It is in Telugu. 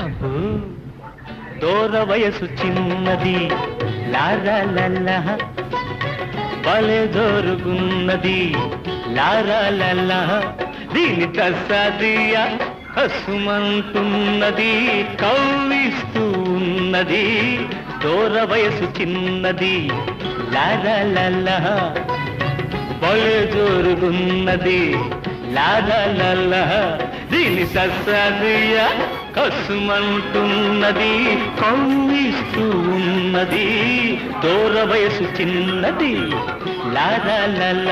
అబ్బో దూర వయసు చిన్నది లారాలల్ల భలే జోరుగున్నది లారాలల్ల దీని తస్సాదియ హసుమంటున్నది కవ్విస్తూ ఉన్నది దూర వయసు చిన్నది లారాలల్ల భలే జోరుగున్నది లారాలల్ల దీని తస్సాదియ కసుమంటున్నది కవ్విస్తూ ఉన్నది దూర వయసు చిన్నది లారాలల్ల